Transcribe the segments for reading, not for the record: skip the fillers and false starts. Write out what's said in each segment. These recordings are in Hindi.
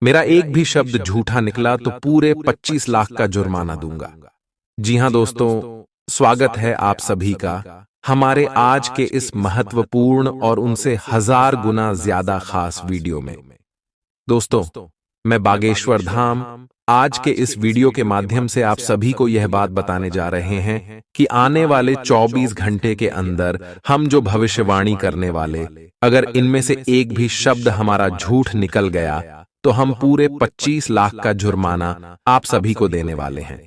मेरा एक भी शब्द झूठा निकला तो पूरे 25 लाख का जुर्माना दूंगा। जी हां दोस्तों, स्वागत है आप सभी का हमारे आज के इस महत्वपूर्ण और उनसे 1000 गुना ज्यादा खास वीडियो में। दोस्तों, मैं बागेश्वर धाम आज के इस वीडियो के माध्यम से आप सभी को यह बात बताने जा रहे हैं कि आने वाले 24 घंटे के अंदर हम जो भविष्यवाणी करने वाले, अगर इनमें से एक भी शब्द हमारा झूठ निकल गया तो हम पूरे 25 लाख का जुर्माना आप सभी को देने वाले हैं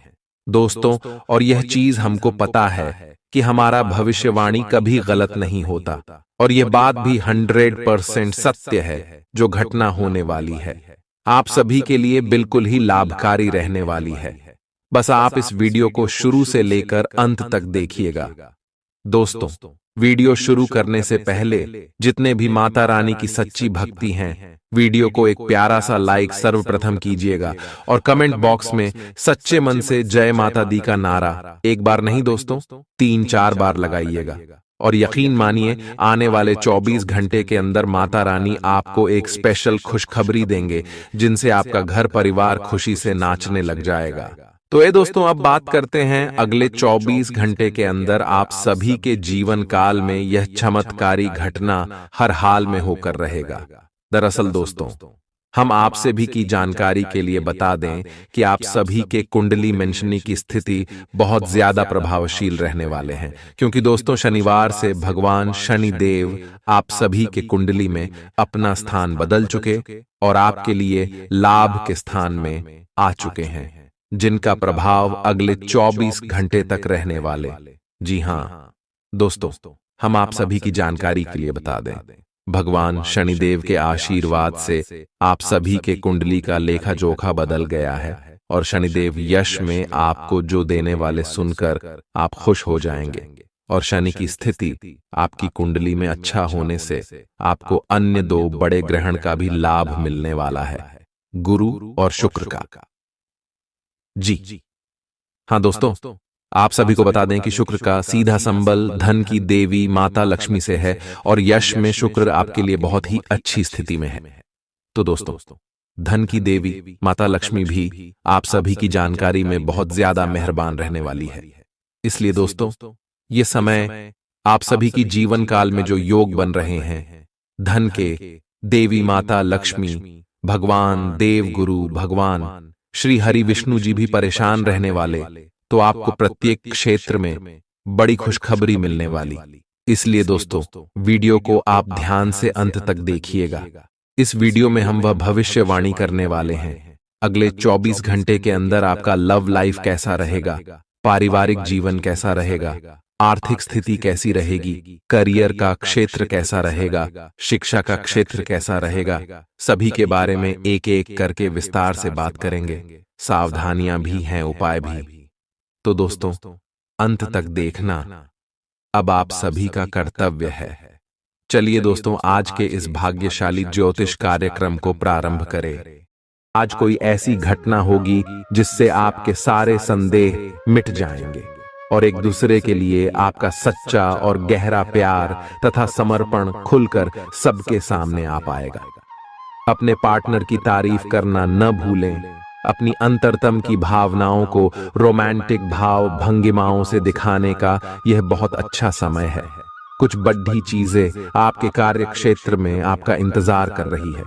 दोस्तों। और यह चीज हमको पता है कि हमारा भविष्यवाणी कभी गलत नहीं होता, और यह बात भी 100% सत्य है जो घटना होने वाली है। आप सभी के लिए बिल्कुल ही लाभकारी रहने वाली है। बस आप इस वीडियो को शुरू से लेकर अंत तक देखिएगा। दोस्तों, वीडियो शुरू करने से पहले जितने भी माता रानी की सच्ची भक्ति हैं, वीडियो को एक प्यारा सा लाइक सर्वप्रथम कीजिएगा और कमेंट बॉक्स में सच्चे मन से जय माता दी का नारा एक बार नहीं दोस्तों, 3-4 बार लगाइएगा। और यकीन मानिए, आने वाले 24 घंटे के अंदर माता रानी आपको एक स्पेशल खुशखबरी देंगे जिनसे आपका घर परिवार खुशी से नाचने लग जाएगा। तो दोस्तों, अब बात करते हैं अगले 24 घंटे के अंदर आप सभी के जीवन काल में यह चमत्कारी घटना हर हाल में होकर रहेगा। दरअसल दोस्तों, हम आपसे भी की जानकारी के लिए बता दें कि आप सभी के कुंडली मेंशनी की स्थिति बहुत ज्यादा प्रभावशील रहने वाले हैं, क्योंकि दोस्तों शनिवार से भगवान शनि देव आप सभी के कुंडली में अपना स्थान बदल चुके और आपके लिए लाभ के स्थान में आ चुके हैं, जिनका प्रभाव अगले 24 घंटे तक रहने वाले। जी हां दोस्तों, हम आप सभी की जानकारी के लिए बता दें, भगवान शनिदेव के आशीर्वाद से आप सभी के कुंडली का लेखा जोखा बदल गया है और शनिदेव यश में आपको जो देने वाले सुनकर आप खुश हो जाएंगे। और शनि की स्थिति आपकी कुंडली में अच्छा होने से आपको अन्य 2 बड़े ग्रहण का भी लाभ मिलने वाला है, गुरु और शुक्र का। जी हां दोस्तों, आप सभी को बता दें कि शुक्र का सीधा संबल धन की देवी माता लक्ष्मी से है और यश में शुक्र आपके लिए बहुत ही अच्छी स्थिति में है। तो दोस्तों, धन की देवी माता लक्ष्मी भी आप सभी की जानकारी में बहुत ज्यादा मेहरबान रहने वाली है। इसलिए दोस्तों, ये समय आप सभी की जीवन काल में जो योग बन रहे हैं, धन के देवी माता लक्ष्मी, भगवान देव गुरु भगवान श्री हरि विष्णु जी भी परेशान रहने वाले, तो आपको प्रत्येक क्षेत्र में बड़ी खुशखबरी मिलने वाली। इसलिए दोस्तों, वीडियो को आप ध्यान से अंत तक देखिएगा। इस वीडियो में हम वह भविष्यवाणी करने वाले हैं, अगले 24 घंटे के अंदर आपका लव लाइफ कैसा रहेगा, पारिवारिक जीवन कैसा रहेगा, आर्थिक स्थिति कैसी रहेगी, करियर का क्षेत्र कैसा रहेगा, शिक्षा का क्षेत्र कैसा रहेगा, सभी के बारे में एक एक करके विस्तार से बात करेंगे। सावधानियां भी हैं, उपाय भी। तो दोस्तों, अंत तक देखना अब आप सभी का कर्तव्य है। चलिए दोस्तों, आज के इस भाग्यशाली ज्योतिष कार्यक्रम को प्रारंभ करें। आज कोई ऐसी घटना होगी जिससे आपके सारे संदेह मिट जाएंगे और एक दूसरे के लिए आपका सच्चा और गहरा प्यार तथा समर्पण खुलकर सबके सामने आ पाएगा। अपने पार्टनर की तारीफ करना न भूलें। अपनी अंतरतम की भावनाओं को रोमांटिक भाव भंगिमाओं से दिखाने का यह बहुत अच्छा समय है। कुछ बड़ी चीजें आपके कार्य क्षेत्र में आपका इंतजार कर रही है।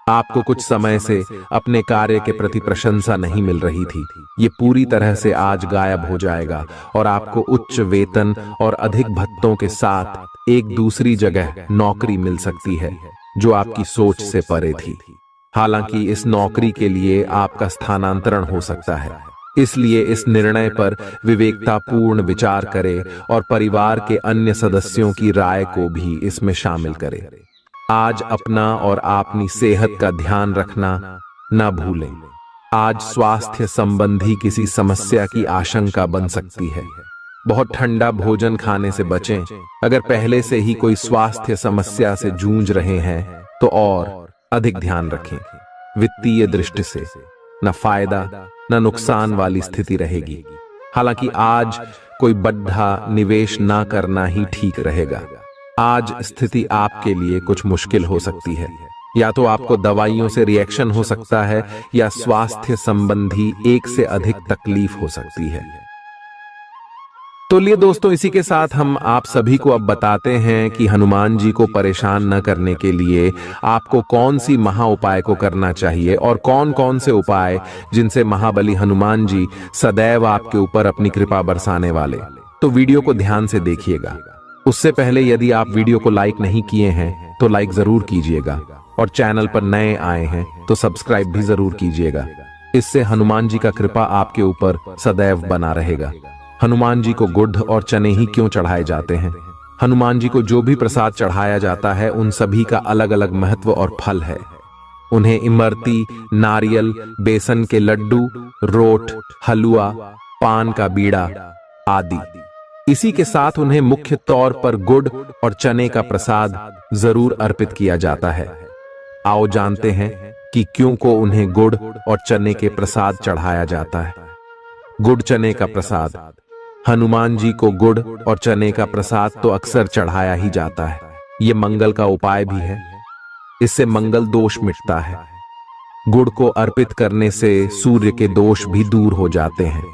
आपको कुछ समय से अपने कार्य के प्रति प्रशंसा नहीं मिल रही थी, ये पूरी तरह से आज गायब हो जाएगा और आपको उच्च वेतन और अधिक भत्तों के साथ एक दूसरी जगह नौकरी मिल सकती है जो आपकी सोच से परे थी। हालांकि इस नौकरी के लिए आपका स्थानांतरण हो सकता है, इसलिए इस निर्णय पर विवेकतापूर्ण विचार करें और परिवार के अन्य सदस्यों की राय को भी इसमें शामिल करें। आज अपना और अपनी सेहत का ध्यान रखना न भूलें। आज स्वास्थ्य संबंधी किसी समस्या की आशंका बन सकती है। बहुत ठंडा भोजन खाने से बचें। अगर पहले से ही कोई स्वास्थ्य समस्या से जूझ रहे हैं तो और अधिक ध्यान रखें। वित्तीय दृष्टि से न फायदा न नुकसान वाली स्थिति रहेगी। हालांकि आज कोई बड़ा निवेश ना करना ही ठीक रहेगा। आज स्थिति आपके लिए कुछ मुश्किल हो सकती है, या तो आपको दवाइयों से रिएक्शन हो सकता है या स्वास्थ्य संबंधी एक से अधिक तकलीफ हो सकती है। तो लिए दोस्तों, इसी के साथ हम आप सभी को अब बताते हैं कि हनुमान जी को परेशान न करने के लिए आपको कौन सी महा उपाय को करना चाहिए और कौन कौन से उपाय जिनसे महाबली हनुमान जी सदैव आपके ऊपर अपनी कृपा बरसाने वाले। तो वीडियो को ध्यान से देखिएगा। उससे पहले यदि आप वीडियो को लाइक नहीं किए हैं तो लाइक जरूर कीजिएगा और चैनल पर नए आए हैं तो सब्सक्राइब भी जरूर कीजिएगा। इससे हनुमान जी का कृपा आपके ऊपर सदैव बना रहेगा। हनुमान जी को गुड़ और चने ही क्यों चढ़ाए जाते हैं? हनुमान जी को जो भी प्रसाद चढ़ाया जाता है उन सभी का अलग अलग महत्व और फल है। उन्हें इमरती, नारियल, बेसन के लड्डू, रोट, हलवा, पान का बीड़ा आदि। इसी के साथ उन्हें मुख्य तौर पर गुड़ और चने का प्रसाद जरूर अर्पित किया जाता है। आओ जानते हैं कि क्यों को उन्हें गुड़ और चने के प्रसाद चढ़ाया जाता है। गुड़ चने का प्रसाद। हनुमान जी को गुड़ और चने का प्रसाद तो अक्सर चढ़ाया ही जाता है। ये मंगल का उपाय भी है। इससे मंगल दोष मिटता है। गुड़ को अर्पित करने से सूर्य के दोष भी दूर हो जाते हैं।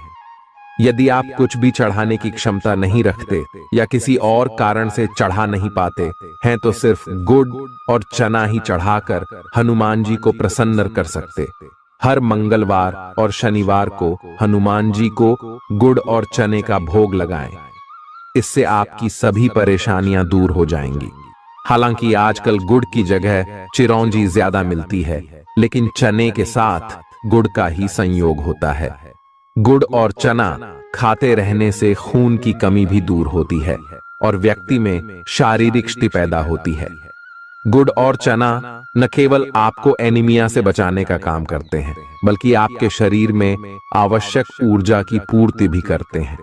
यदि आप कुछ भी चढ़ाने की क्षमता नहीं रखते या किसी और कारण से चढ़ा नहीं पाते हैं तो सिर्फ गुड़ और चना ही चढ़ाकर हनुमान जी को प्रसन्न कर सकते। हर मंगलवार और शनिवार को हनुमान जी को गुड़ और चने का भोग लगाएं। इससे आपकी सभी परेशानियां दूर हो जाएंगी। हालांकि आजकल गुड़ की जगह चिरौंजी ज्यादा मिलती है, लेकिन चने के साथ गुड़ का ही संयोग होता है। गुड़ और चना खाते रहने से खून की कमी भी दूर होती है और व्यक्ति में शारीरिक शक्ति पैदा होती है। गुड़ और चना न केवल आपको एनीमिया से बचाने का काम करते हैं, बल्कि आपके शरीर में आवश्यक ऊर्जा की पूर्ति भी करते हैं।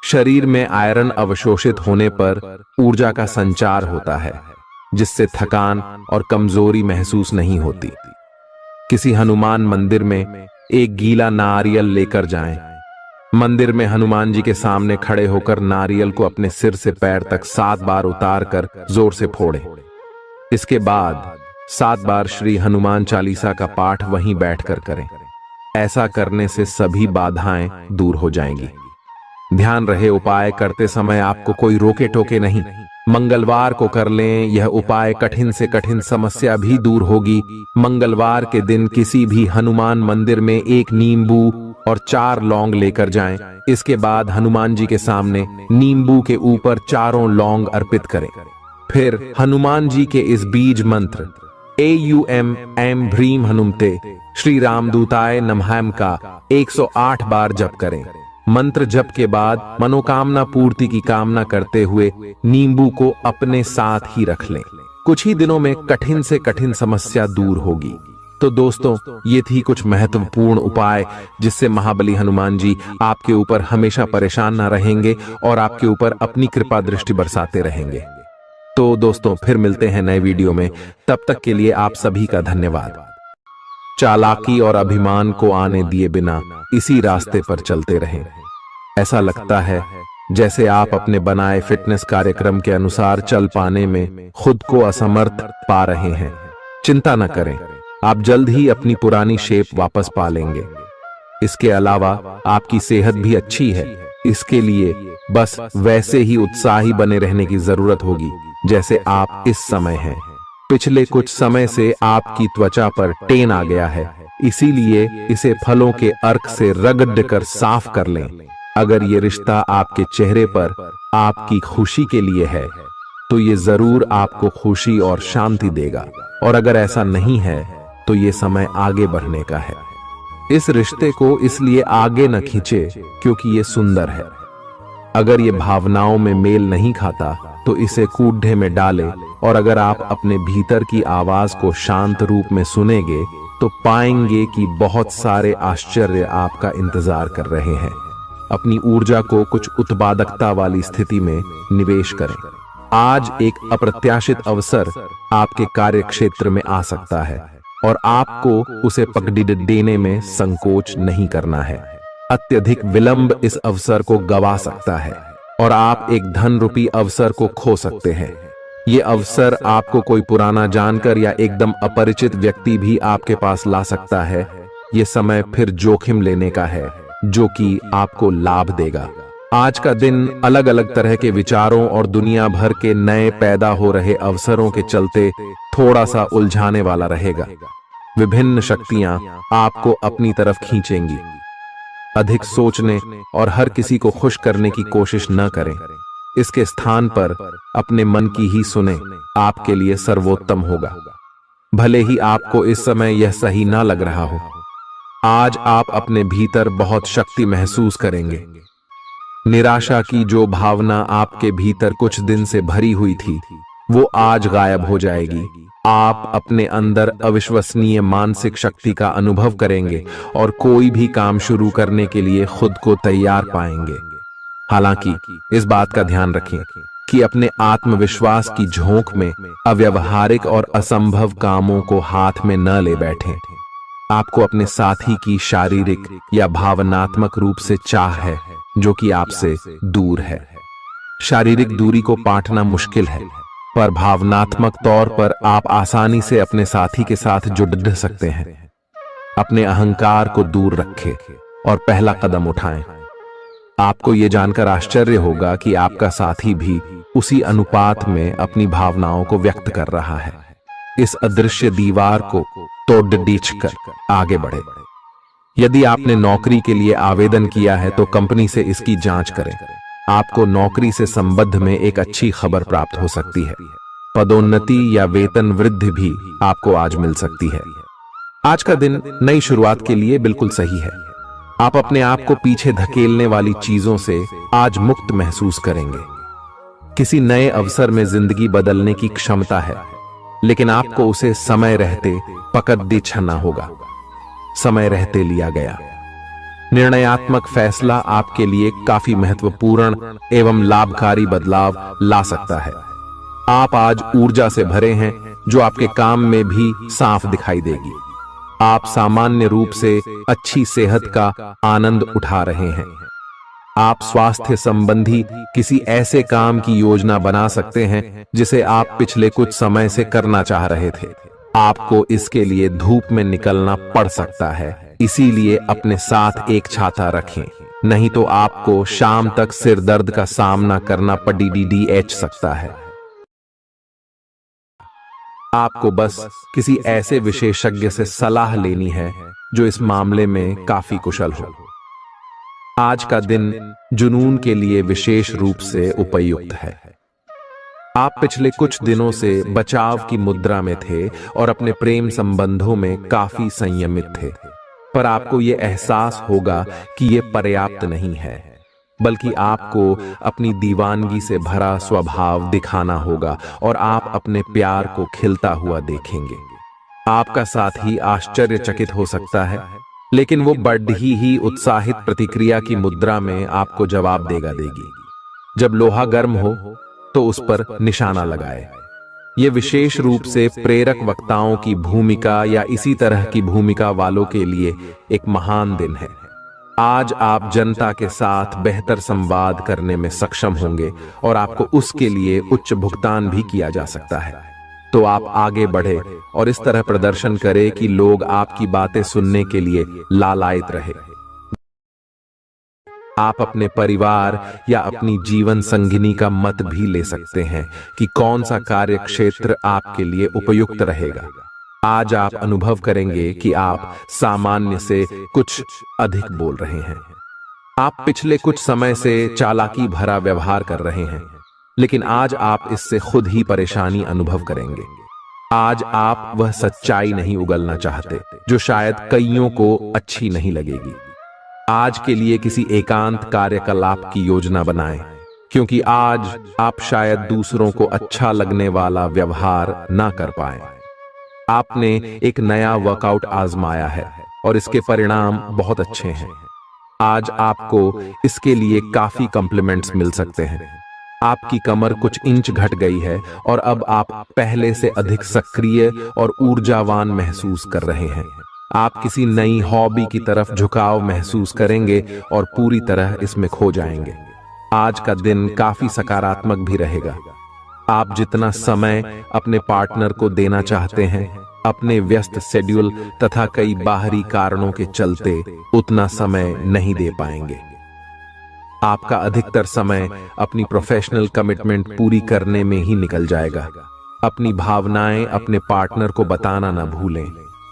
शरीर में आयरन अवशोषित होने पर ऊर्जा का संचार होता है, जिससे थकान और कमजोरी महसूस नहीं होती। किसी हनुमान मंदिर में एक गीला नारियल लेकर जाएं। मंदिर में हनुमान जी के सामने खड़े होकर नारियल को अपने सिर से पैर तक 7 बार उतार कर जोर से फोड़ें। इसके बाद 7 बार श्री हनुमान चालीसा का पाठ वहीं बैठकर करें। ऐसा करने से सभी बाधाएं दूर हो जाएंगी। ध्यान रहे, उपाय करते समय आपको कोई रोके टोके नहीं। मंगलवार को कर लें। यह उपाय कठिन से कठिन समस्या भी दूर होगी। मंगलवार के दिन किसी भी हनुमान मंदिर में एक नींबू और 4 लौंग लेकर जाएं। इसके बाद हनुमान जी के सामने नींबू के ऊपर 4 लौंग अर्पित करें। फिर हनुमान जी के इस बीज मंत्र AUM ऐं ह्रीं हनुमते श्री रामदूताय नमः का 108 बार जप करें। मंत्र जप के बाद मनोकामना पूर्ति की कामना करते हुए नींबू को अपने साथ ही रख लें। कुछ ही दिनों में कठिन से कठिन समस्या दूर होगी। तो दोस्तों, ये थी कुछ महत्वपूर्ण उपाय जिससे महाबली हनुमान जी आपके ऊपर हमेशा परेशान ना रहेंगे और आपके ऊपर अपनी कृपा दृष्टि बरसाते रहेंगे। तो दोस्तों, फिर मिलते हैं नए वीडियो में। तब तक के लिए आप सभी का धन्यवाद। चालाकी और अभिमान को आने दिए बिना इसी रास्ते पर चलते रहें। ऐसा लगता है जैसे आप अपने बनाए फिटनेस कार्यक्रम के अनुसार चल पाने में खुद को असमर्थ पा रहे हैं। चिंता न करें, आप जल्द ही अपनी पुरानी शेप वापस पा लेंगे। इसके अलावा आपकी सेहत भी अच्छी है। इसके लिए बस वैसे ही उत्साही बने रहने की जरूरत होगी जैसे आप इस समय हैं। पिछले कुछ समय से आपकी त्वचा पर टेन आ गया है, इसीलिए इसे फलों के अर्क से रगड़ कर साफ कर लें। अगर ये रिश्ता आपके चेहरे पर आपकी खुशी के लिए है तो ये जरूर आपको खुशी और शांति देगा, और अगर ऐसा नहीं है तो ये समय आगे बढ़ने का है। इस रिश्ते को इसलिए आगे न खींचे क्योंकि ये सुंदर है। अगर ये भावनाओं में मेल नहीं खाता तो इसे कूढ़े में डाले, और अगर आप अपने भीतर की आवाज को शांत रूप में सुनेंगे तो पाएंगे कि बहुत सारे आश्चर्य आपका इंतजार कर रहे हैं। अपनी ऊर्जा को कुछ उत्पादकता वाली स्थिति में निवेश करें। आज एक अप्रत्याशित अवसर आपके कार्य क्षेत्र में आ सकता है और आपको उसे पकड़ देने में संकोच नहीं करना है। अत्यधिक विलंब इस अवसर को गवा सकता है और आप एक धन रूपी अवसर को खो सकते हैं। ये अवसर आपको कोई पुराना जानकर या एकदम अपरिचित व्यक्ति भी आपके पास ला सकता है। ये समय फिर जोखिम लेने का है जो कि आपको लाभ देगा। आज का दिन अलग अलग तरह के विचारों और दुनिया भर के नए पैदा हो रहे अवसरों के चलते थोड़ा सा उलझाने वाला रहेगा। विभिन्न शक्तियां आपको अपनी तरफ खींचेंगी। अधिक सोचने और हर किसी को खुश करने की कोशिश न करें। इसके स्थान पर अपने मन की ही सुने, आपके लिए सर्वोत्तम होगा। भले ही आपको इस समय यह सही ना लग रहा हो, आज आप अपने भीतर बहुत शक्ति महसूस करेंगे। निराशा की जो भावना आपके भीतर कुछ दिन से भरी हुई थी, वो आज गायब हो जाएगी। आप अपने अंदर अविश्वसनीय मानसिक शक्ति का अनुभव करेंगे और कोई भी काम शुरू करने के लिए खुद को तैयार पाएंगे। हालांकि इस बात का ध्यान रखें कि अपने आत्मविश्वास की झोंक में अव्यावहारिक और असंभव कामों को हाथ में न ले बैठें। आपको अपने साथी की शारीरिक या भावनात्मक रूप से चाह है जो कि आपसे दूर है। शारीरिक दूरी को पाटना मुश्किल है, पर भावनात्मक तौर पर आप आसानी से अपने साथी के साथ जुड़ सकते हैं। अपने अहंकार को दूर रखें और पहला कदम उठाएं। आपको यह जानकर आश्चर्य होगा कि आपका साथी भी उसी अनुपात में अपनी भावनाओं को व्यक्त कर रहा है। इस अदृश्य दीवार को तोड़-कर आगे बढ़े। यदि आपने नौकरी के लिए आवेदन किया है तो कंपनी से इसकी जांच करें। आपको नौकरी से संबंध में एक अच्छी खबर प्राप्त हो सकती है। पदोन्नति या वेतन वृद्धि भी आपको आज मिल सकती है। आज का दिन नई शुरुआत के लिए बिल्कुल सही है। आप अपने आप को पीछे धकेलने वाली चीजों से आज मुक्त महसूस करेंगे। किसी नए अवसर में जिंदगी बदलने की क्षमता है, लेकिन आपको उसे समय रहते पकड़ दे छना होगा। समय रहते लिया गया निर्णयात्मक फैसला आपके लिए काफी महत्वपूर्ण एवं लाभकारी बदलाव ला सकता है। आप आज ऊर्जा से भरे हैं जो आपके काम में भी साफ दिखाई देगी। आप सामान्य रूप से अच्छी सेहत का आनंद उठा रहे हैं। आप स्वास्थ्य संबंधी किसी ऐसे काम की योजना बना सकते हैं जिसे आप पिछले कुछ समय से करना चाह रहे थे। आपको इसके लिए धूप में निकलना पड़ सकता है, इसीलिए अपने साथ एक छाता रखें, नहीं तो आपको शाम तक सिर दर्द का सामना करना पड़ सकता है। आपको बस किसी ऐसे विशेषज्ञ से सलाह लेनी है जो इस मामले में काफी कुशल हो। आज का दिन जुनून के लिए विशेष रूप से उपयुक्त है। आप पिछले कुछ दिनों से बचाव की मुद्रा में थे और अपने प्रेम संबंधों में काफी संयमित थे, पर आपको यह एहसास होगा कि यह पर्याप्त नहीं है, बल्कि आपको अपनी दीवानगी से भरा स्वभाव दिखाना होगा और आप अपने प्यार को खिलता हुआ देखेंगे। आपका साथी आश्चर्यचकित हो सकता है, लेकिन वो बड़ी ही उत्साहित प्रतिक्रिया की मुद्रा में आपको जवाब देगी। जब लोहा गर्म हो तो उस पर निशाना लगाए। ये विशेष रूप से प्रेरक वक्ताओं की भूमिका या इसी तरह की भूमिका वालों के लिए एक महान दिन है। आज आप जनता के साथ बेहतर संवाद करने में सक्षम होंगे और आपको उसके लिए उच्च भुगतान भी किया जा सकता है। तो आप आगे बढ़े और इस तरह प्रदर्शन करें कि लोग आपकी बातें सुनने के लिए लालायित रहे। आप अपने परिवार या अपनी जीवन संगिनी का मत भी ले सकते हैं कि कौन सा कार्य क्षेत्र आपके लिए उपयुक्त रहेगा। आज आप अनुभव करेंगे कि आप सामान्य से कुछ अधिक बोल रहे हैं। आप पिछले कुछ समय से चालाकी भरा व्यवहार कर रहे हैं, लेकिन आज आप इससे खुद ही परेशानी अनुभव करेंगे। आज आप वह सच्चाई नहीं उगलना चाहते जो शायद कईयों को अच्छी नहीं लगेगी। आज के लिए किसी एकांत कार्यकलाप की योजना बनाएं, क्योंकि आज आप शायद दूसरों को अच्छा लगने वाला व्यवहार ना कर पाएं। आपने एक नया वर्कआउट आजमाया है और इसके परिणाम बहुत अच्छे हैं। आज आपको इसके लिए काफी कॉम्प्लीमेंट्स मिल सकते हैं। आपकी कमर कुछ इंच घट गई है और अब आप पहले से अधिक सक्रिय और ऊर्जावान महसूस कर रहे हैं। आप किसी नई हॉबी की तरफ झुकाव महसूस करेंगे और पूरी तरह इसमें खो जाएंगे। आज का दिन काफी सकारात्मक भी रहेगा। आप जितना समय अपने पार्टनर को देना चाहते हैं, अपने व्यस्त शेड्यूल तथा कई बाहरी कारणों के चलते उतना समय नहीं दे पाएंगे। आपका अधिकतर समय अपनी प्रोफेशनल कमिटमेंट पूरी करने में ही निकल जाएगा। अपनी भावनाएं अपने पार्टनर को बताना न भूलें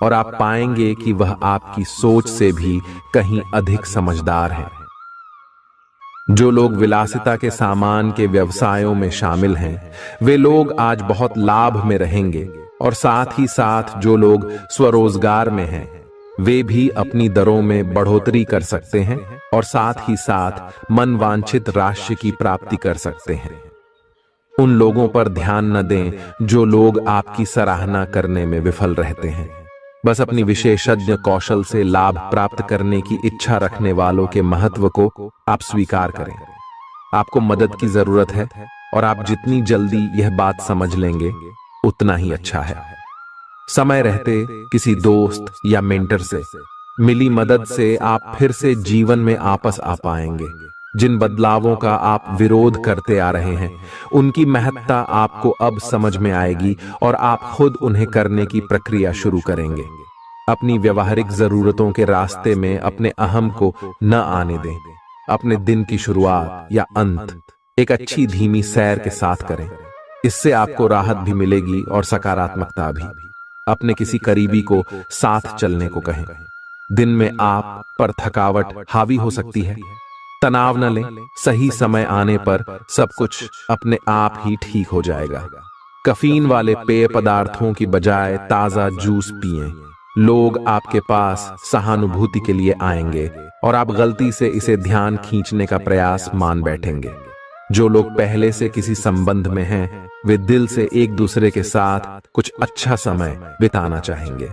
और आप पाएंगे कि वह आपकी सोच से भी कहीं अधिक समझदार है। जो लोग विलासिता के सामान के व्यवसायों में शामिल हैं, वे लोग आज बहुत लाभ में रहेंगे और साथ ही साथ जो लोग स्वरोजगार में हैं, वे भी अपनी दरों में बढ़ोतरी कर सकते हैं और साथ ही साथ मनवांछित राशि की प्राप्ति कर सकते हैं। उन लोगों पर ध्यान न दें जो लोग आपकी सराहना करने में विफल रहते हैं। बस अपनी विशेषज्ञ कौशल से लाभ प्राप्त करने की इच्छा रखने वालों के महत्व को आप स्वीकार करें। आपको मदद की जरूरत है और आप जितनी जल्दी यह बात समझ लेंगे उतना ही अच्छा है। समय रहते किसी दोस्त या मेंटर से मिली मदद से आप फिर से जीवन में वापस आ पाएंगे। जिन बदलावों का आप विरोध करते आ रहे हैं, उनकी महत्ता आपको अब समझ में आएगी और आप खुद उन्हें करने की प्रक्रिया शुरू करेंगे। अपनी व्यवहारिक जरूरतों के रास्ते में अपने अहम को न आने दें। अपने दिन की शुरुआत या अंत एक अच्छी धीमी सैर के साथ करें। इससे आपको राहत भी मिलेगी और सकारात्मकता भी। अपने किसी करीबी को साथ चलने को कहें। दिन में आप पर थकावट हावी हो सकती है, तनाव न लें। सही समय आने पर सब कुछ अपने आप ही ठीक हो जाएगा। कैफीन वाले पेय पदार्थों की बजाय ताजा जूस पिएं। लोग आपके पास सहानुभूति के लिए आएंगे और आप गलती से इसे ध्यान खींचने का प्रयास मान बैठेंगे। जो लोग पहले से किसी संबंध में हैं, वे दिल से एक दूसरे के साथ कुछ अच्छा समय बिताना चाहेंगे।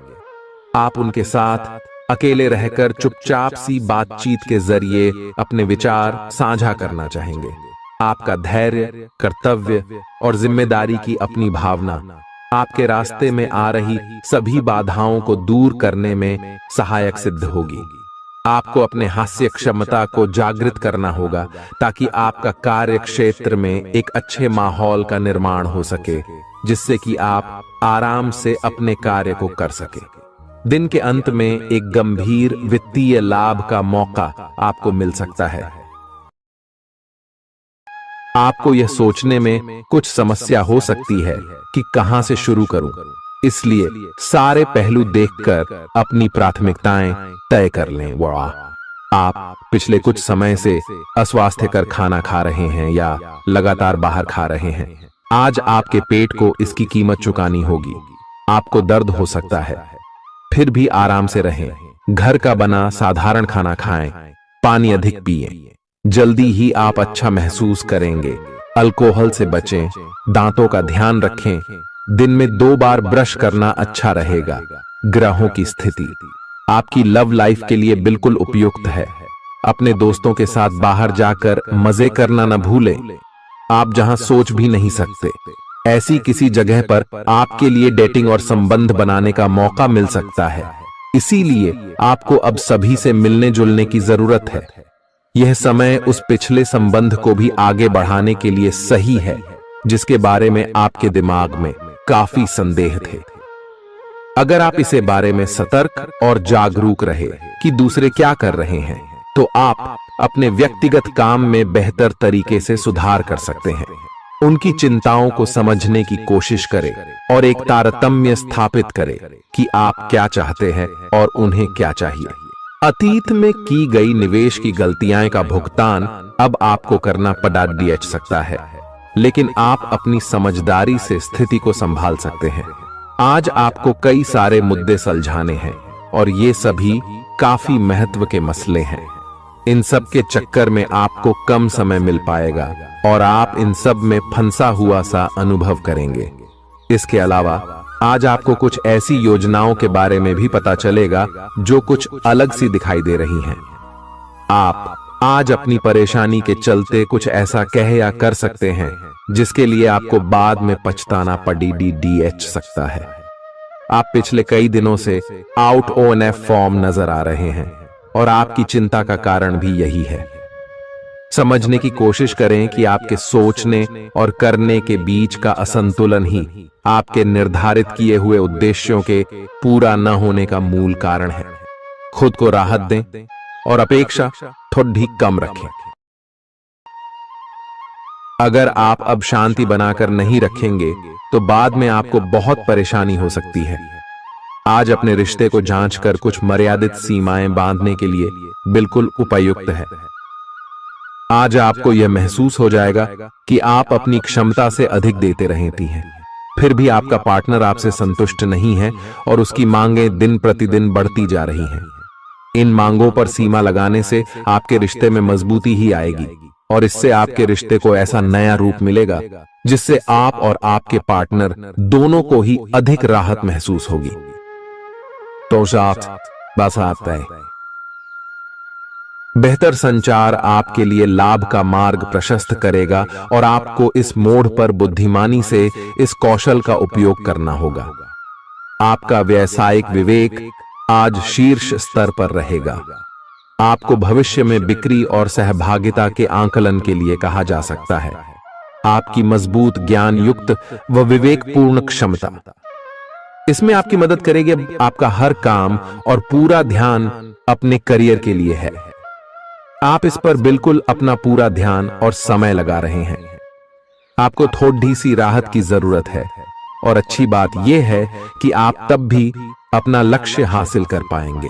आप उनके साथ अकेले रहकर चुपचाप सी बातचीत के जरिए अपने विचार साझा करना चाहेंगे। आपका धैर्य, कर्तव्य और जिम्मेदारी की अपनी भावना आपके रास्ते में आ रही सभी बाधाओं को दूर करने में सहायक सिद्ध होगी। आपको अपने हास्य क्षमता को जागृत करना होगा ताकि आपका कार्य क्षेत्र में एक अच्छे माहौल का निर्माण हो सके, जिससे कि आप आराम से अपने कार्य को कर सके। दिन के अंत में एक गंभीर वित्तीय लाभ का मौका आपको मिल सकता है। आपको यह सोचने में कुछ समस्या हो सकती है कि कहां से शुरू करूं, इसलिए सारे पहलू देखकर अपनी प्राथमिकताएं तय कर लें। आप पिछले कुछ समय से अस्वास्थ्यकर खाना खा रहे हैं या लगातार बाहर खा रहे हैं। आज आपके पेट को इसकी कीमत चुकानी होगी। आपको दर्द हो सकता है, फिर भी आराम से रहें। घर का बना साधारण खाना खाएं, पानी अधिक पिएं। जल्दी ही आप अच्छा महसूस करेंगे। अल्कोहल से बचें, दांतों का ध्यान रखें। दिन में 2 बार ब्रश करना अच्छा रहेगा। ग्रहों की स्थिति आपकी लव लाइफ के लिए बिल्कुल उपयुक्त है। अपने दोस्तों के साथ बाहर जाकर मजे करना न भूलें। आप जहां सोच भी नहीं सकते, ऐसी किसी जगह पर आपके लिए डेटिंग और संबंध बनाने का मौका मिल सकता है। इसीलिए आपको अब सभी से मिलने जुलने की जरूरत है। यह समय उस पिछले संबंध को भी आगे बढ़ाने के लिए सही है जिसके बारे में आपके दिमाग में काफी संदेह थे। अगर आप इसे बारे में सतर्क और जागरूक रहे कि दूसरे क्या कर रहे हैं, तो आप अपने व्यक्तिगत काम में बेहतर तरीके से सुधार कर सकते हैं। उनकी चिंताओं को समझने की कोशिश करें और एक तारतम्य स्थापित करें कि आप क्या चाहते हैं और उन्हें क्या चाहिए। अतीत में की गई निवेश की गलतियां का भुगतान अब आपको करना पड़ सकता है, लेकिन आप अपनी समझदारी से स्थिति को संभाल सकते हैं। आज आपको कई सारे मुद्दे सुलझाने हैं और ये सभी काफी महत्व के मसले हैं। इन सब के चक्कर में आपको कम समय मिल पाएगा और आप इन सब में फंसा हुआ सा अनुभव करेंगे। इसके अलावा आज आपको कुछ ऐसी योजनाओं के बारे में भी पता चलेगा जो कुछ अलग सी दिखाई दे रही हैं। आप आज अपनी परेशानी के चलते कुछ ऐसा कह या कर सकते हैं जिसके लिए आपको बाद में पछताना पड़ सकता है। आप पिछले कई दिनों से आउट ONF फॉर्म नजर आ रहे हैं और आपकी चिंता का कारण भी यही है। समझने की कोशिश करें कि आपके सोचने और करने के बीच का असंतुलन ही आपके निर्धारित किए हुए उद्देश्यों के पूरा न होने का मूल कारण है। खुद को राहत दें और अपेक्षा थोड़ी कम रखें। अगर आप अब शांति बनाकर नहीं रखेंगे तो बाद में आपको बहुत परेशानी हो सकती है। आज अपने रिश्ते को जांचकर कुछ मर्यादित सीमाएं बांधने के लिए बिल्कुल उपयुक्त है। आज आपको यह महसूस हो जाएगा कि आप अपनी क्षमता से अधिक देते रहती हैं, फिर भी आपका पार्टनर आपसे संतुष्ट नहीं है और उसकी मांगें दिन प्रतिदिन बढ़ती जा रही हैं। इन मांगों पर सीमा लगाने से आपके रिश्ते में मजबूती ही आएगी और इससे आपके रिश्ते को ऐसा नया रूप मिलेगा जिससे आप और आपके पार्टनर दोनों को ही अधिक राहत महसूस होगी। तो बस आता है। बेहतर संचार आपके लिए लाभ का मार्ग प्रशस्त करेगा और आपको इस मोड़ पर बुद्धिमानी से इस कौशल का उपयोग करना होगा। आपका व्यावसायिक विवेक आज शीर्ष स्तर पर रहेगा। आपको भविष्य में बिक्री और सहभागिता के आंकलन के लिए कहा जा सकता है। आपकी मजबूत ज्ञान युक्त व विवेकपूर्ण क्षमता इसमें आपकी मदद करेगी। आपका हर काम और पूरा ध्यान अपने करियर के लिए है। आप इस पर बिल्कुल अपना पूरा ध्यान और समय लगा रहे हैं। आपको थोड़ी सी राहत की जरूरत है और अच्छी बात यह है कि आप तब भी अपना लक्ष्य हासिल कर पाएंगे।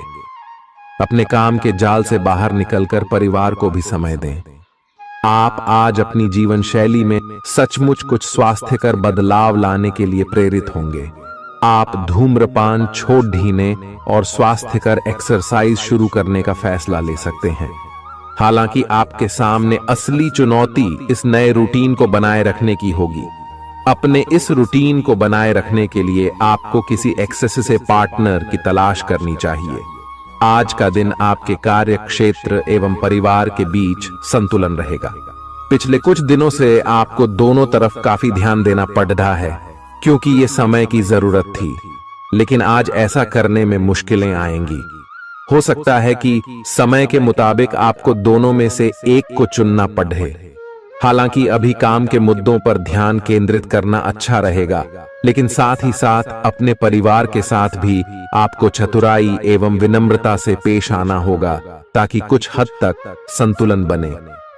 अपने काम के जाल से बाहर निकलकर परिवार को भी समय दें। आप आज अपनी जीवन शैली में सचमुच कुछ स्वास्थ्यकर बदलाव लाने के लिए प्रेरित होंगे। आप धूम्रपान छोड़ देने और स्वास्थ्यकर एक्सरसाइज शुरू करने का फैसला ले सकते हैं। हालांकि आपके सामने असली चुनौती इस नए रूटीन को बनाए रखने की होगी। अपने इस रूटीन को बनाए रखने के लिए आपको किसी एक्सेस से पार्टनर की तलाश करनी चाहिए। आज का दिन आपके कार्य क्षेत्र एवं परिवार के बीच संतुलन रहेगा। पिछले कुछ दिनों से आपको दोनों तरफ काफी ध्यान देना पड़ रहा है क्योंकि ये समय की जरूरत थी, लेकिन आज ऐसा करने में मुश्किलें आएंगी। हो सकता है कि समय के मुताबिक आपको दोनों में से एक को चुनना पड़े। हालांकि अभी काम के मुद्दों पर ध्यान केंद्रित करना अच्छा रहेगा, लेकिन साथ ही साथ अपने परिवार के साथ भी आपको चतुराई एवं विनम्रता से पेश आना होगा ताकि कुछ हद तक संतुलन बने।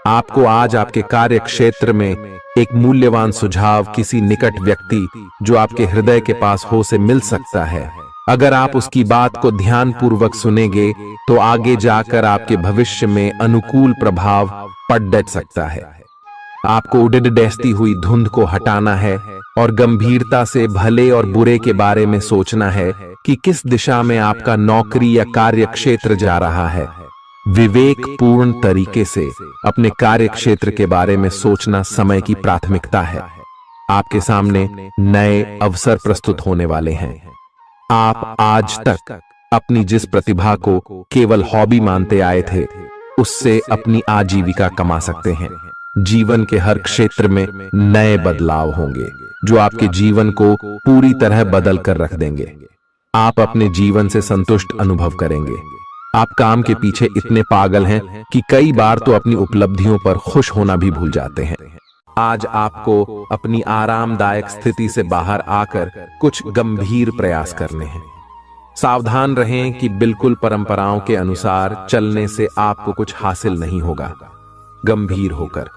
आपको आज आपके कार्य क्षेत्र में एक मूल्यवान सुझाव किसी निकट व्यक्ति जो आपके हृदय के पास हो से मिल सकता है। अगर आप उसकी बात को ध्यानपूर्वक सुनेंगे तो आगे जाकर आपके भविष्य में अनुकूल प्रभाव पड़ सकता है। आपको उड़ती हुई धुंध को हटाना है और गंभीरता से भले और बुरे के बारे में सोचना है कि किस दिशा में आपका नौकरी या कार्य क्षेत्र जा रहा है। विवेकपूर्ण तरीके से अपने कार्य क्षेत्र के बारे में सोचना समय की प्राथमिकता है। आपके सामने नए अवसर प्रस्तुत होने वाले हैं। आप आज तक अपनी जिस प्रतिभा को केवल हॉबी मानते आए थे, उससे अपनी आजीविका कमा सकते हैं। जीवन के हर क्षेत्र में नए बदलाव होंगे जो आपके जीवन को पूरी तरह बदल कर रख देंगे। आप अपने जीवन से संतुष्ट अनुभव करेंगे। आप काम के पीछे इतने पागल हैं कि कई बार तो अपनी उपलब्धियों पर खुश होना भी भूल जाते हैं। आज आपको अपनी आरामदायक स्थिति से बाहर आकर कुछ गंभीर प्रयास करने हैं। सावधान रहें कि बिल्कुल परंपराओं के अनुसार चलने से आपको कुछ हासिल नहीं होगा। गंभीर होकर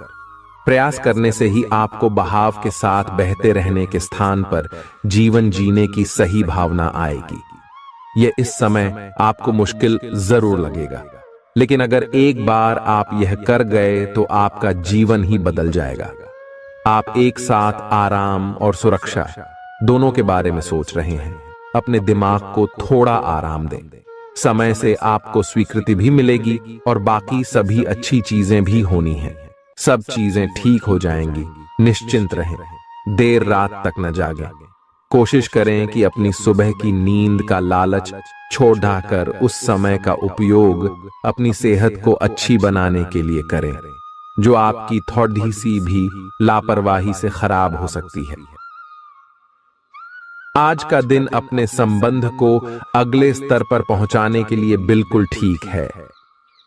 प्रयास करने से ही आपको बहाव के साथ बहते रहने के स्थान पर जीवन जीने की सही भावना आएगी। यह इस समय आपको मुश्किल जरूर लगेगा, लेकिन अगर एक बार आप यह कर गए तो आपका जीवन ही बदल जाएगा। आप एक साथ आराम और सुरक्षा दोनों के बारे में सोच रहे हैं। अपने दिमाग को थोड़ा आराम दें। समय से आपको स्वीकृति भी मिलेगी और बाकी सभी अच्छी चीजें भी होनी हैं। सब चीजें ठीक हो जाएंगी। निश्चिंत रहें। देर रात तक न जागें। कोशिश करें कि अपनी सुबह की नींद का लालच छोड़कर उस समय का उपयोग अपनी सेहत को अच्छी बनाने के लिए करें, जो आपकी थोड़ी सी भी लापरवाही से खराब हो सकती है। आज का दिन अपने संबंध को अगले स्तर पर पहुंचाने के लिए बिल्कुल ठीक है।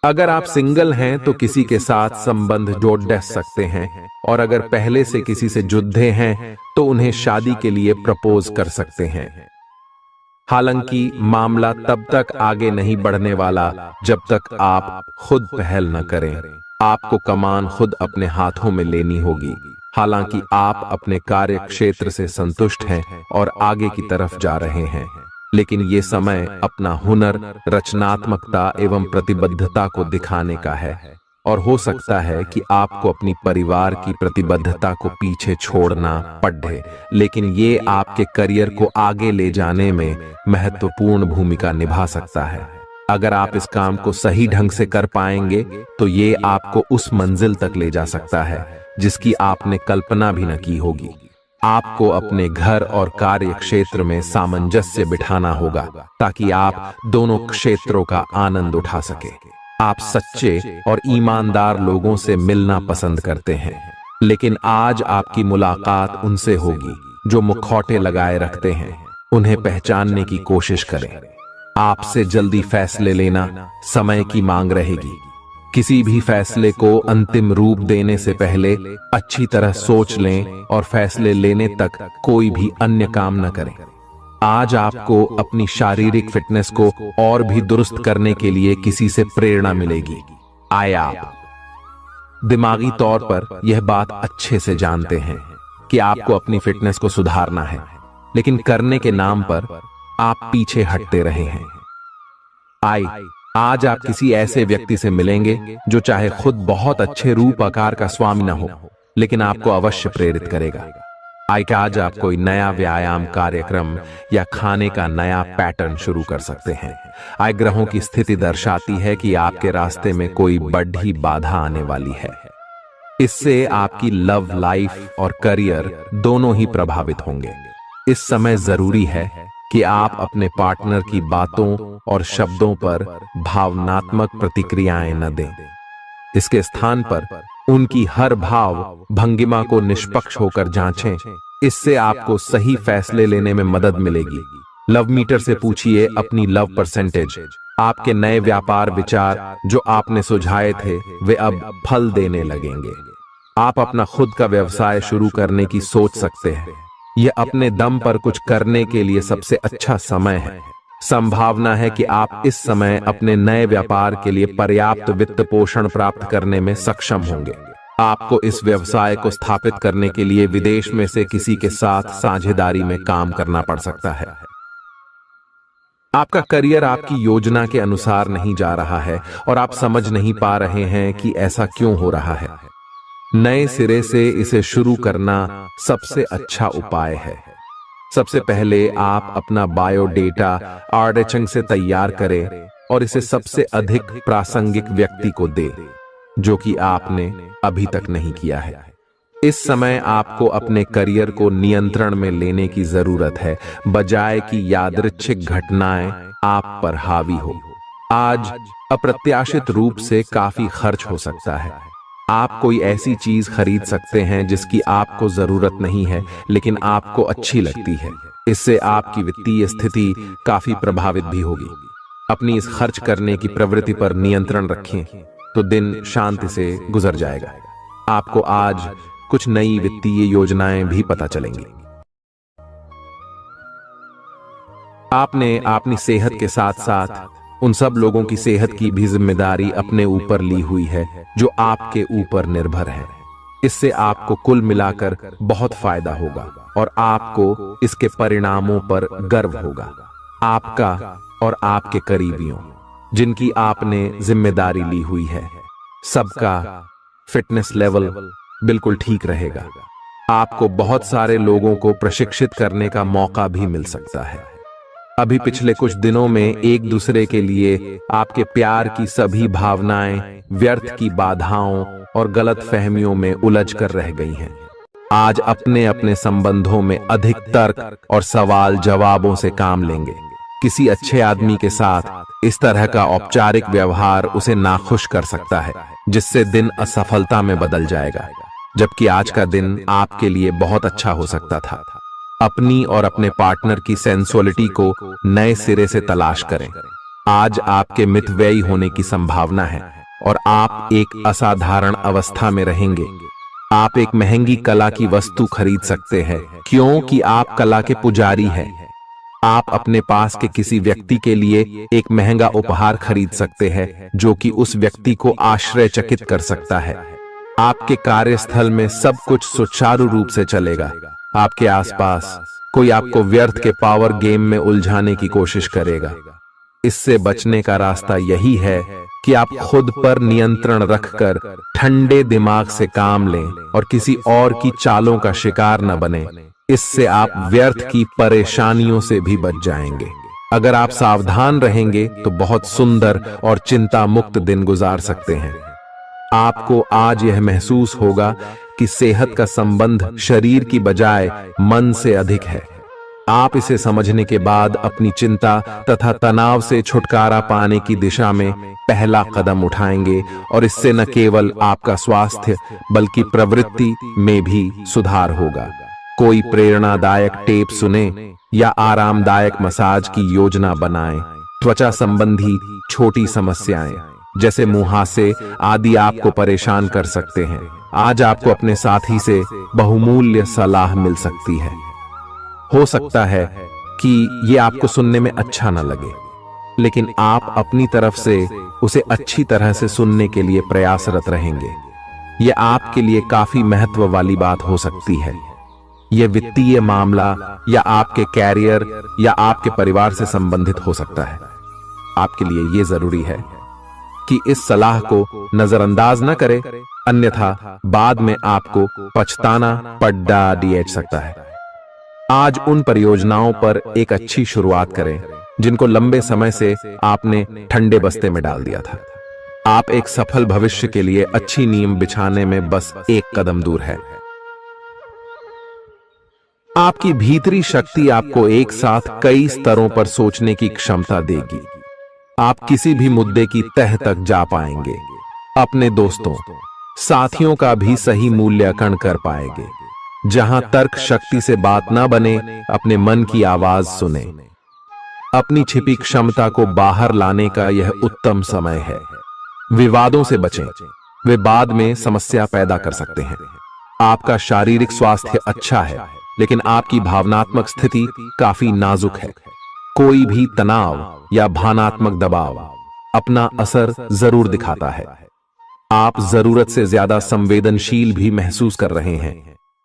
अगर आप सिंगल हैं तो किसी के साथ संबंध जोड़ सकते हैं, और अगर पहले से किसी से जुड़े हैं तो उन्हें शादी के लिए प्रपोज कर सकते हैं। हालांकि मामला तब तक आगे नहीं बढ़ने वाला जब तक आप खुद पहल न करें। आपको कमान खुद अपने हाथों में लेनी होगी। हालांकि आप अपने कार्य क्षेत्र से संतुष्ट हैं और आगे की तरफ जा रहे हैं, लेकिन ये समय अपना हुनर, रचनात्मकता एवं प्रतिबद्धता को दिखाने का है। और हो सकता है कि आपको अपनी परिवार की प्रतिबद्धता को पीछे छोड़ना पड़े, लेकिन ये आपके करियर को आगे ले जाने में महत्वपूर्ण भूमिका निभा सकता है। अगर आप इस काम को सही ढंग से कर पाएंगे तो ये आपको उस मंजिल तक ले जा सकता है जिसकी आपने कल्पना भी न की होगी। आपको अपने घर और कार्य क्षेत्र में सामंजस्य बिठाना होगा ताकि आप दोनों क्षेत्रों का आनंद उठा सके। आप सच्चे और ईमानदार लोगों से मिलना पसंद करते हैं, लेकिन आज आपकी मुलाकात उनसे होगी जो मुखौटे लगाए रखते हैं। उन्हें पहचानने की कोशिश करें। आपसे जल्दी फैसले लेना समय की मांग रहेगी। किसी भी फैसले को अंतिम रूप देने से पहले अच्छी तरह सोच लें और फैसले लेने तक कोई भी अन्य काम न करें। आज आपको अपनी शारीरिक फिटनेस को और भी दुरुस्त करने के लिए किसी से प्रेरणा मिलेगी। आए आप दिमागी तौर पर यह बात अच्छे से जानते हैं कि आपको अपनी फिटनेस को सुधारना है, लेकिन करने के नाम पर आप पीछे हटते रहे हैं। आज आप किसी ऐसे व्यक्ति से मिलेंगे जो चाहे खुद बहुत अच्छे रूप आकार का स्वामी न हो, लेकिन आपको अवश्य प्रेरित करेगा। आज आप कोई नया व्यायाम कार्यक्रम या खाने का नया पैटर्न शुरू कर सकते हैं। ग्रहों की स्थिति दर्शाती है कि आपके रास्ते में कोई बड़ी बाधा आने वाली है। इससे आपकी लव लाइफ और करियर दोनों ही प्रभावित होंगे। इस समय जरूरी है कि आप अपने पार्टनर की बातों और शब्दों पर भावनात्मक प्रतिक्रियाएं न दें। इसके स्थान पर उनकी हर भाव भंगिमा को निष्पक्ष होकर जांचें। इससे आपको सही फैसले लेने में मदद मिलेगी। लव मीटर से पूछिए अपनी लव परसेंटेज। आपके नए व्यापार विचार जो आपने सुझाए थे वे अब फल देने लगेंगे। आप अपना खुद का व्यवसाय शुरू करने की सोच सकते हैं। यह अपने दम पर कुछ करने के लिए सबसे अच्छा समय है। संभावना है कि आप इस समय अपने नए व्यापार के लिए पर्याप्त वित्त पोषण प्राप्त करने में सक्षम होंगे। आपको इस व्यवसाय को स्थापित करने के लिए विदेश में से किसी के साथ साझेदारी में काम करना पड़ सकता है। आपका करियर आपकी योजना के अनुसार नहीं जा रहा है और आप समझ नहीं पा रहे हैं कि ऐसा क्यों हो रहा है। नए सिरे से इसे शुरू करना सबसे अच्छा उपाय है। सबसे पहले आप अपना बायोडेटा आर्डेचंग से तैयार करें और इसे सबसे अधिक प्रासंगिक व्यक्ति को दें जो कि आपने अभी तक नहीं किया है। इस समय आपको अपने करियर को नियंत्रण में लेने की जरूरत है, बजाय कि यादृच्छिक घटनाएं आप पर हावी हो। आज अप्रत्याशित रूप से काफी खर्च हो सकता है। आप कोई ऐसी चीज खरीद सकते हैं जिसकी आपको जरूरत नहीं है लेकिन आपको अच्छी लगती है। इससे आपकी वित्तीय स्थिति काफी प्रभावित भी होगी। अपनी इस खर्च करने की प्रवृत्ति पर नियंत्रण रखें तो दिन शांति से गुजर जाएगा। आपको आज कुछ नई वित्तीय योजनाएं भी पता चलेंगी। आपने अपनी सेहत के साथ साथ उन सब लोगों की सेहत की भी जिम्मेदारी अपने ऊपर ली हुई है जो आपके ऊपर निर्भर है। इससे आपको कुल मिलाकर बहुत फायदा होगा और आपको इसके परिणामों पर गर्व होगा। आपका और आपके करीबियों जिनकी आपने जिम्मेदारी ली हुई है, सबका फिटनेस लेवल बिल्कुल ठीक रहेगा। आपको बहुत सारे लोगों को प्रशिक्षित करने का मौका भी मिल सकता है। अभी पिछले कुछ दिनों में एक दूसरे के लिए आपके प्यार की सभी भावनाएं व्यर्थ की बाधाओं और गलत फहमियों में उलझ कर रह गई हैं। आज अपने अपने संबंधों में अधिक तर्क और सवाल जवाबों से काम लेंगे। किसी अच्छे आदमी के साथ इस तरह का औपचारिक व्यवहार उसे नाखुश कर सकता है, जिससे दिन असफलता में बदल जाएगा। जबकि आज का दिन आपके लिए बहुत अच्छा हो सकता था। अपनी और अपने पार्टनर की सेंसुअलिटी को नए सिरे से तलाश करें। आज आपके मितव्ययी होने की संभावना है और आप एक असाधारण अवस्था में रहेंगे। आप एक महंगी कला की वस्तु खरीद सकते हैं क्योंकि आप कला के पुजारी हैं। आप अपने पास के किसी व्यक्ति के लिए एक महंगा उपहार खरीद सकते हैं जो कि उस व्यक्ति को आश्चर्यचकित कर सकता है। आपके कार्यस्थल में सब कुछ सुचारू रूप से चलेगा। आपके आसपास कोई आपको व्यर्थ के पावर गेम में उलझाने की कोशिश करेगा। इससे बचने का रास्ता यही है कि आप खुद पर नियंत्रण रखकर ठंडे दिमाग से काम लें और किसी और की चालों का शिकार न बने। इससे आप व्यर्थ की परेशानियों से भी बच जाएंगे। अगर आप सावधान रहेंगे तो बहुत सुंदर और चिंता मुक्त दिन गुजार सकते हैं। आपको आज यह महसूस होगा कि सेहत का संबंध शरीर की बजाय मन से अधिक है। आप इसे समझने के बाद अपनी चिंता तथा तनाव से छुटकारा पाने की दिशा में पहला कदम उठाएंगे और इससे न केवल आपका स्वास्थ्य बल्कि प्रवृत्ति में भी सुधार होगा। कोई प्रेरणादायक टेप सुने या आरामदायक मसाज की योजना बनाएं। त्वचा संबंधी छोटी समस्याएं जैसे मुहासे आदि आपको परेशान कर सकते हैं। आज आपको अपने साथी से बहुमूल्य सलाह मिल सकती है। हो सकता है कि ये आपको सुनने में अच्छा न लगे, लेकिन आप अपनी तरफ से उसे अच्छी तरह से सुनने के लिए प्रयासरत रहेंगे। यह आपके लिए काफी महत्व वाली बात हो सकती है। यह वित्तीय मामला या आपके कैरियर या आपके परिवार से संबंधित हो सकता है। आपके लिए यह जरूरी है कि इस सलाह को नजरअंदाज न करें, अन्यथा बाद में आपको पछताना पड़ सकता है। आज उन परियोजनाओं पर एक अच्छी शुरुआत करें जिनको लंबे समय से आपने ठंडे बस्ते में डाल दिया था। आप एक सफल भविष्य के लिए अच्छी नींव बिछाने में बस एक कदम दूर है। आपकी भीतरी शक्ति आपको एक साथ कई स्तरों पर सोचने की क्षमता देगी। आप किसी भी मुद्दे की तह तक जा पाएंगे। अपने दोस्तों, साथियों का भी सही मूल्यांकन कर पाएंगे। जहां तर्क शक्ति से बात ना बने, अपने मन की आवाज सुने। अपनी छिपी क्षमता को बाहर लाने का यह उत्तम समय है। विवादों से बचें, वे बाद में समस्या पैदा कर सकते हैं। आपका शारीरिक स्वास्थ्य अच्छा है, लेकिन आपकी भावनात्मक स्थिति काफी नाजुक है। कोई भी तनाव या भावनात्मक दबाव अपना असर जरूर दिखाता है। आप जरूरत से ज्यादा संवेदनशील भी महसूस कर रहे हैं।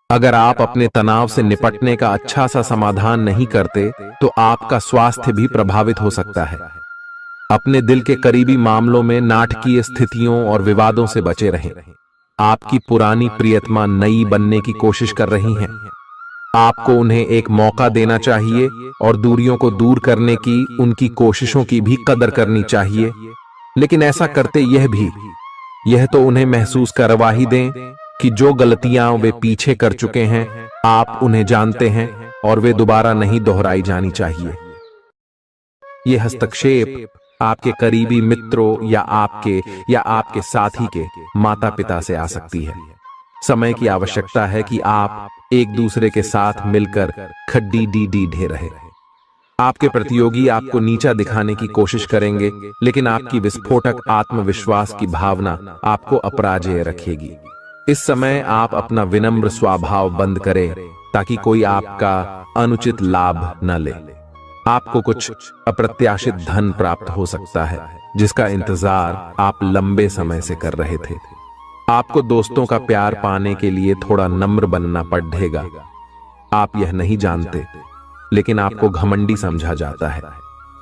अगर आप अपने तनाव से निपटने का अच्छा सा समाधान नहीं करते, तो आपका स्वास्थ्य भी प्रभावित हो सकता है। अपने दिल के करीबी मामलों में नाटकीय स्थितियों और विवादों से बचे रहें। आपकी पुरानी प्रियतमा नई बनने की कोशिश कर रही हैं। आपको उन्हें एक मौका देना चाहिए और दूरियों को दूर करने की उनकी कोशिशों की भी कदर करनी चाहिए। लेकिन ऐसा करते यह तो उन्हें महसूस करवा ही दें कि जो गलतियां वे पीछे कर चुके हैं, आप उन्हें जानते हैं और वे दोबारा नहीं दोहराई जानी चाहिए। यह हस्तक्षेप आपके करीबी मित्रों या आपके साथी के माता पिता से आ सकती है। समय की आवश्यकता है कि आप एक दूसरे के साथ मिलकर खड्डी ढे रहे। आपके प्रतियोगी आपको नीचा दिखाने की कोशिश करेंगे, लेकिन आपकी विस्फोटक आत्मविश्वास की भावना आपको अपराजेय रखेगी। इस समय आप अपना विनम्र स्वभाव बंद करें ताकि कोई आपका अनुचित लाभ न ले। आपको कुछ अप्रत्याशित धन प्राप्त हो सकता है जिसका इंतजार आप लंबे समय से कर रहे थे। आपको दोस्तों का प्यार पाने के लिए थोड़ा नम्र बनना पड़ेगा। आप यह नहीं जानते, लेकिन आपको घमंडी समझा जाता है।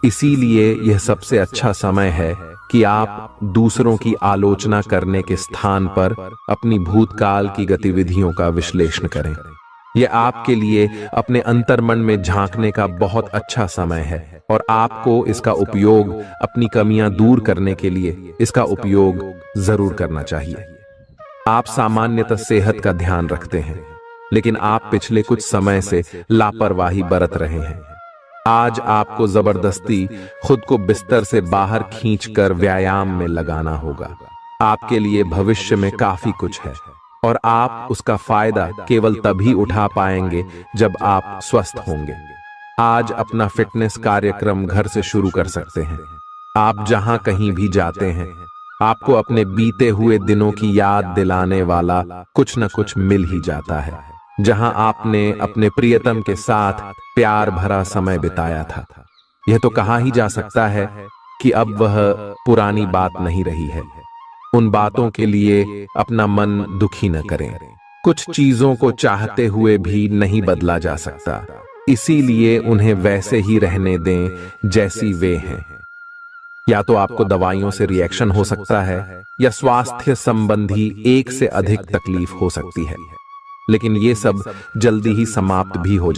इसीलिए यह सबसे अच्छा समय है कि आप दूसरों की आलोचना करने के स्थान पर अपनी भूतकाल की गतिविधियों का विश्लेषण करें। यह आपके लिए अपने अंतर्मन में झांकने का बहुत अच्छा समय है और आपको इसका उपयोग अपनी कमियां दूर करने के लिए इसका उपयोग जरूर करना चाहिए। आप सामान्यतः सेहत का ध्यान रखते हैं, लेकिन आप पिछले कुछ समय से लापरवाही बरत रहे हैं। आज आपको जबरदस्ती खुद को बिस्तर से बाहर खींचकर व्यायाम में लगाना होगा। आपके लिए भविष्य में काफी कुछ है और आप उसका फायदा केवल तभी उठा पाएंगे जब आप स्वस्थ होंगे। आज अपना फिटनेस कार्यक्रम घर से शुरू कर सकते हैं। आप जहां कहीं भी जाते हैं, आपको अपने बीते हुए दिनों की याद दिलाने वाला कुछ न कुछ मिल ही जाता है, जहां आपने अपने प्रियतम के साथ प्यार भरा समय बिताया था। यह तो कहा ही जा सकता है कि अब वह पुरानी बात नहीं रही है। उन बातों के लिए अपना मन दुखी न करें। कुछ चीजों को चाहते हुए भी नहीं बदला जा सकता, इसीलिए उन्हें वैसे ही रहने दें जैसी वे हैं। या तो आपको दवाइयों से रिएक्शन हो सकता है, या स्वास्थ्य संबंधी एक से अधिक तकलीफ हो सकती है, लेकिन ये सब जल्दी ही समाप्त भी हो जाए।